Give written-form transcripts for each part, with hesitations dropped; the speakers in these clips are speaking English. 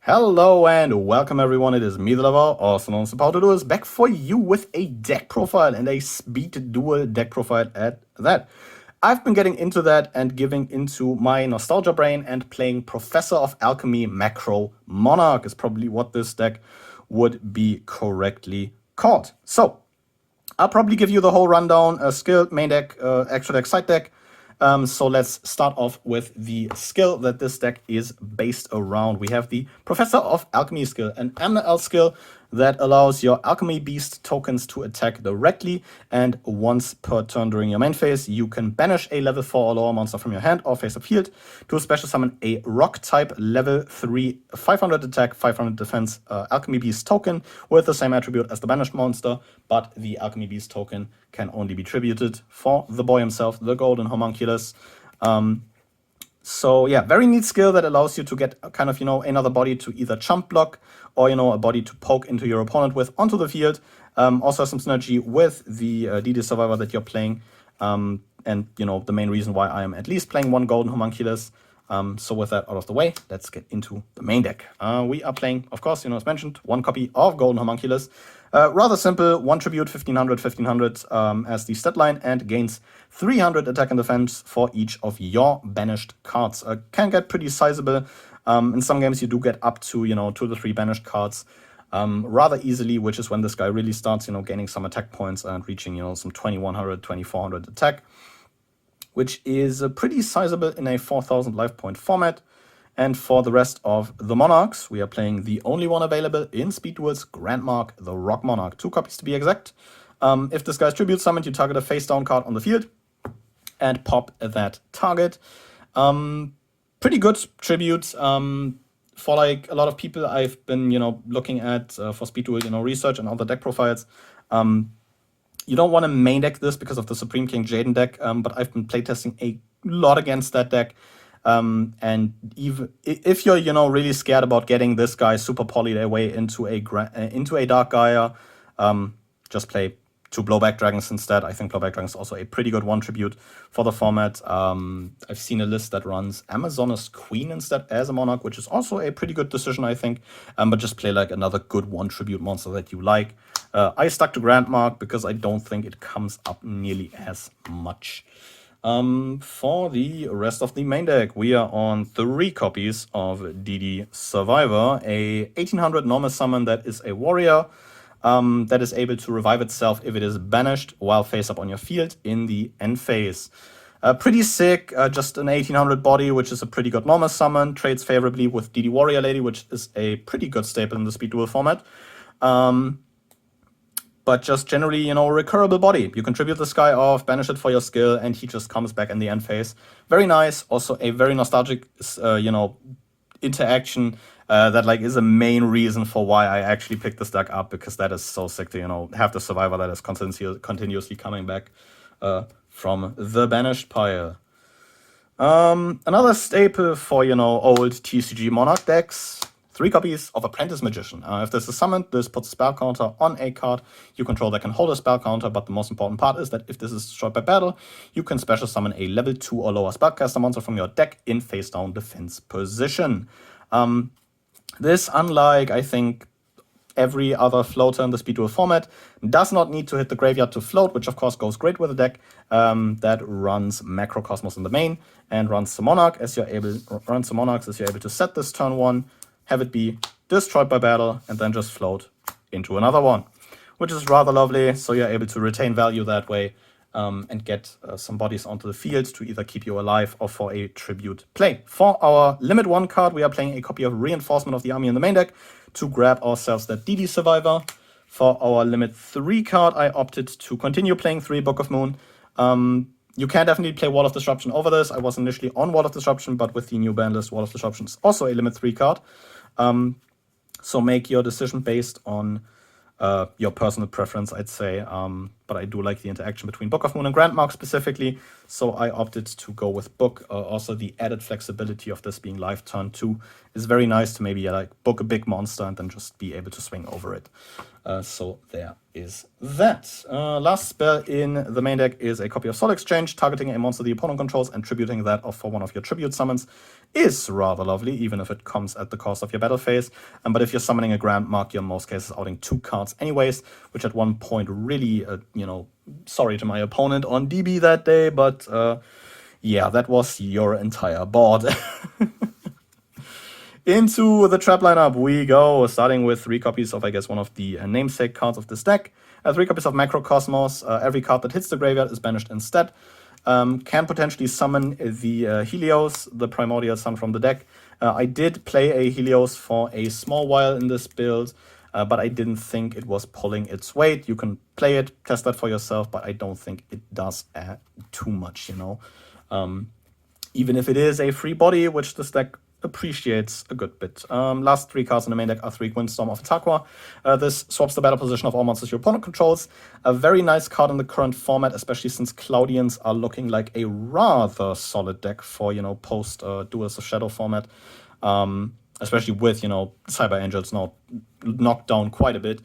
Hello and welcome everyone, it is me the lover, also known as How to Do, is back for you with a deck profile and a Speed Duel deck profile at that. I've been getting into that and giving into my nostalgia brain and playing Professor of Alchemy Macro Monarch is probably what this deck would be correctly called. So, I'll probably give you the whole rundown, skill, main deck, extra deck, side deck. So let's start off with the skill that this deck is based around. We have the Professor of Alchemy skill, an Amnael skill that allows your Alchemy Beast tokens to attack directly, and once per turn during your main phase, you can banish a level 4 or lower monster from your hand or face of field to special summon a rock type level 3 500 attack, 500 defense Alchemy Beast token with the same attribute as the banished monster, but the Alchemy Beast token can only be tributed for the boy himself, the Golden Homunculus. So yeah, very neat skill that allows you to get kind of, another body to either chump block or, a body to poke into your opponent with onto the field. Also some synergy with the DD Survivor that you're playing. And, the main reason why I am at least playing one Golden Homunculus. So with that out of the way, let's get into the main deck. We are playing, of course, as mentioned, one copy of Golden Homunculus. Rather simple, 1 tribute, 1500 as the stat line, and gains 300 attack and defense for each of your banished cards. Can get pretty sizable. In some games you do get up to, 2 to 3 banished cards rather easily, which is when this guy really starts, gaining some attack points and reaching, some 2100, 2400 attack, which is pretty sizable in a 4000 life point format. And for the rest of the Monarchs, we are playing the only one available in Speed Duel's Grand Mark, the Rock Monarch. 2 copies to be exact. If this guy's tribute summoned, you target a face down card on the field and pop that target. Pretty good tribute. For like a lot of people I've been, looking at for Speed Duel, research and other deck profiles. You don't want to main deck this because of the Supreme King Jaden deck, but I've been playtesting a lot against that deck. And even if you're, really scared about getting this guy super polyed away into a Dark Gaia, just play 2 Blowback Dragons instead. I think Blowback Dragon is also a pretty good 1 tribute for the format. I've seen a list that runs Amazoness Queen instead as a Monarch, which is also a pretty good decision, I think. But just play like another good 1 tribute monster that you like. I stuck to Grand Mark because I don't think it comes up nearly as much. For the rest of the main deck, we are on 3 copies of DD Survivor, a 1800 normal summon that is a warrior that is able to revive itself if it is banished while face up on your field in the end phase. Pretty sick, just an 1800 body, which is a pretty good normal summon, trades favorably with DD Warrior Lady, which is a pretty good staple in the Speed Duel format. But just generally, recurable body. You contribute this guy off, banish it for your skill, and he just comes back in the end phase. Very nice. Also a very nostalgic, interaction that like is a main reason for why I actually picked this deck up, because that is so sick to, have the Survivor that is continuously coming back from the banished pile. Another staple for, old TCG Monarch decks. 3 copies of Apprentice Magician. If this is summoned, this puts a spell counter on a card you control that can hold a spell counter, but the most important part is that if this is destroyed by battle, you can special summon a level 2 or lower spellcaster monster from your deck in face down defense position. This, unlike, I think, every other floater in the Speed Duel format, does not need to hit the graveyard to float, which of course goes great with a deck that runs Macrocosmos in the main and runs the Monarch as you're able to set this turn 1, have it be destroyed by battle, and then just float into another one, which is rather lovely. So you're able to retain value that way and get some bodies onto the field to either keep you alive or for a tribute play. For our Limit 1 card, we are playing a copy of Reinforcement of the Army in the main deck to grab ourselves that DD Survivor. For our Limit 3 card, I opted to continue playing 3 Book of Moon. You can definitely play Wall of Disruption over this. I was initially on Wall of Disruption, but with the new ban list, Wall of Disruption is also a Limit 3 card. So make your decision based on your personal preference, I'd say. but I do like the interaction between Book of Moon and Grandmark specifically, so I opted to go with Book. Also, the added flexibility of this being live turn 2 is very nice to maybe like book a big monster and then just be able to swing over it. So there is that. Last spell in the main deck is a copy of Soul Exchange. Targeting a monster the opponent controls and tributing that off for one of your tribute summons is rather lovely, even if it comes at the cost of your battle phase. But if you're summoning a Grandmark, you're in most cases outing 2 cards anyways, which at one point really, sorry to my opponent on DB that day, but yeah, that was your entire board. Into the trap lineup we go, starting with 3 copies of, I guess, one of the namesake cards of this deck. 3 copies of Macrocosmos. Every card that hits the graveyard is banished instead. Can potentially summon the Helios, the Primordial Sun, from the deck. I did play a Helios for a small while in this build, but I didn't think it was pulling its weight. You can play it, test that for yourself, but I don't think it does add too much, even if it is a free body, which this deck appreciates a good bit. Last 3 cards in the main deck are 3 Windstorm of Taqwa. This swaps the battle position of all monsters your opponent controls. A very nice card in the current format, especially since Cloudians are looking like a rather solid deck for, post Duels of Shadow format. Especially with, Cyber Angels now knocked down quite a bit.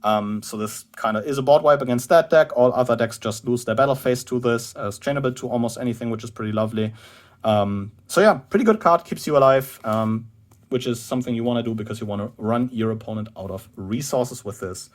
So this kind of is a board wipe against that deck. All other decks just lose their battle phase to this. It's trainable to almost anything, which is pretty lovely. So yeah, pretty good card, keeps you alive, which is something you want to do because you want to run your opponent out of resources with this.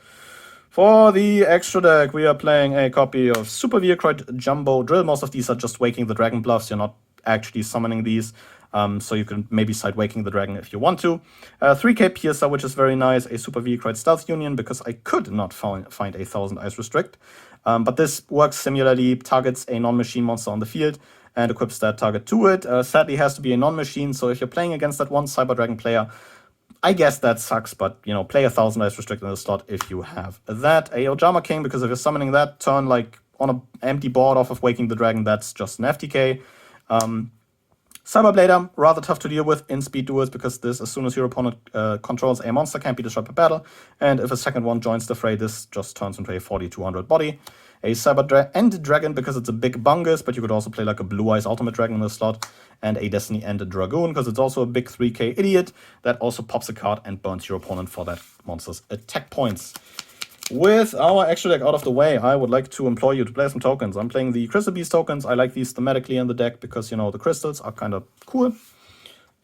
For the extra deck, we are playing a copy of Super Vehicle Jumbo Drill. Most of these are just Waking the Dragon bluffs. You're not actually summoning these, so you can maybe side Waking the Dragon if you want to. 3k Piercer, which is very nice. A Super Vehicle Stealth Union, because I could not find a 1000 Ice Restrict. But this works similarly, targets a non-machine monster on the field and equips that target to it. Sadly, has to be a non-machine, so if you're playing against that one Cyber Dragon player, I guess that sucks, but, play 1000 Ice Restrict in the slot if you have that. A Ojama King, because if you're summoning that turn, like, on an empty board off of Waking the Dragon, that's just an FTK. Cyber Blader, rather tough to deal with in Speed Duels, because this, as soon as your opponent controls a monster, can't be disrupted battle, and if a second one joins the fray, this just turns into a 4200 body. A Cyber End Dragon, because it's a big bungus, but you could also play like a Blue Eyes Ultimate Dragon in the slot, and a Destiny End Dragoon, because it's also a big 3k idiot that also pops a card and burns your opponent for that monster's attack points. With our extra deck out of the way, I would like to implore you to play some tokens. I'm playing the Crystal Beast tokens. I like these thematically in the deck because, the crystals are kind of cool.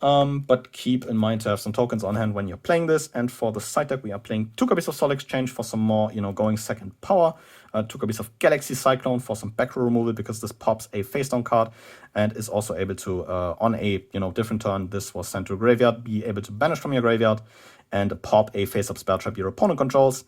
But keep in mind to have some tokens on hand when you're playing this. And for the side deck, we are playing 2 copies of Soul Exchange for some more, going second power. 2 copies of Galaxy Cyclone for some back row removal, because this pops a face down card and is also able to, on a different turn, this was sent to a graveyard, be able to banish from your graveyard and pop a face up spell trap your opponent controls.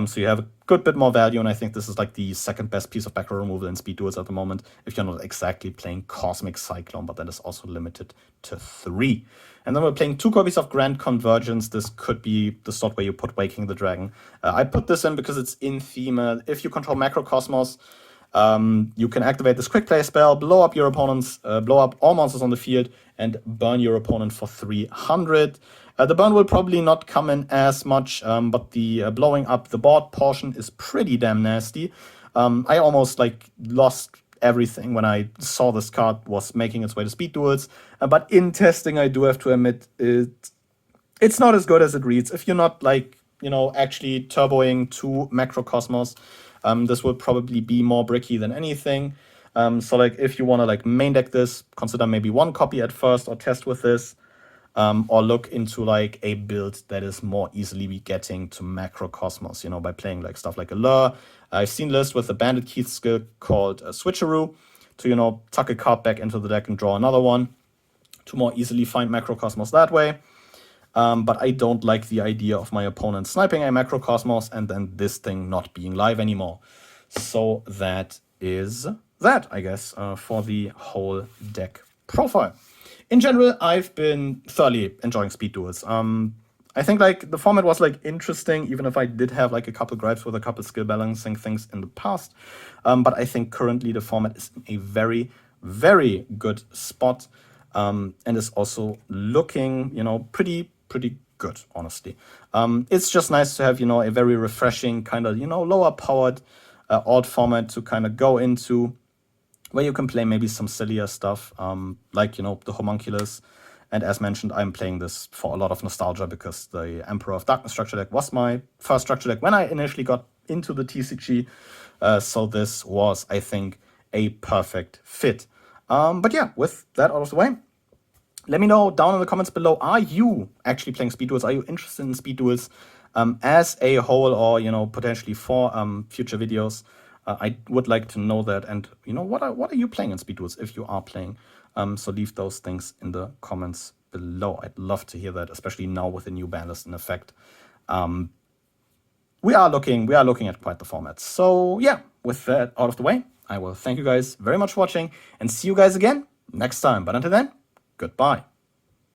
So you have a good bit more value, and I think this is like the second best piece of back row removal in Speed Duels at the moment, if you're not exactly playing Cosmic Cyclone, but that is also limited to 3. And then we're playing 2 copies of Grand Convergence. This could be the slot where you put Waking the Dragon. I put this in because it's in theme. If you control Macrocosmos, you can activate this quick play spell, blow up all monsters on the field, and burn your opponent for 300. The burn will probably not come in as much, but the blowing up the board portion is pretty damn nasty. I almost lost everything when I saw this card was making its way to Speed Duels, but in testing I do have to admit it's not as good as it reads. If you're not actually turboing to Macrocosmos, this will probably be more bricky than anything. So if you want to main deck this, consider maybe 1 copy at first or test with this. Or look into a build that is more easily getting to Macrocosmos, by playing stuff like Allure. I've seen lists with a Bandit Keith skill called Switcheroo to, tuck a card back into the deck and draw another one to more easily find Macrocosmos that way. But I don't like the idea of my opponent sniping a Macrocosmos and then this thing not being live anymore. So that is that, I guess, for the whole deck profile. In general, I've been thoroughly enjoying Speed Duels. I think the format was interesting, even if I did have a couple gripes with a couple skill balancing things in the past. But I think currently the format is in a very, very good spot, and is also looking, pretty good, honestly. It's just nice to have, a very refreshing kind of, lower powered odd format to kind of go into, where you can play maybe some sillier stuff, like, you know, the Homunculus. And as mentioned, I'm playing this for a lot of nostalgia because the Emperor of Darkness structure deck was my first structure deck when I initially got into the TCG. So this was, I think, a perfect fit. But yeah, with that out of the way, let me know down in the comments below, are you actually playing Speed Duels? Are you interested in Speed Duels as a whole, or, you know, potentially for future videos? I would like to know that. And, you know, what are you playing in Speed Duels if you are playing? So leave those things in the comments below. I'd love to hear that, especially now with the new ban list in effect. We are looking at quite the format. So yeah, with that out of the way, I will thank you guys very much for watching and see you guys again next time. But until then, goodbye.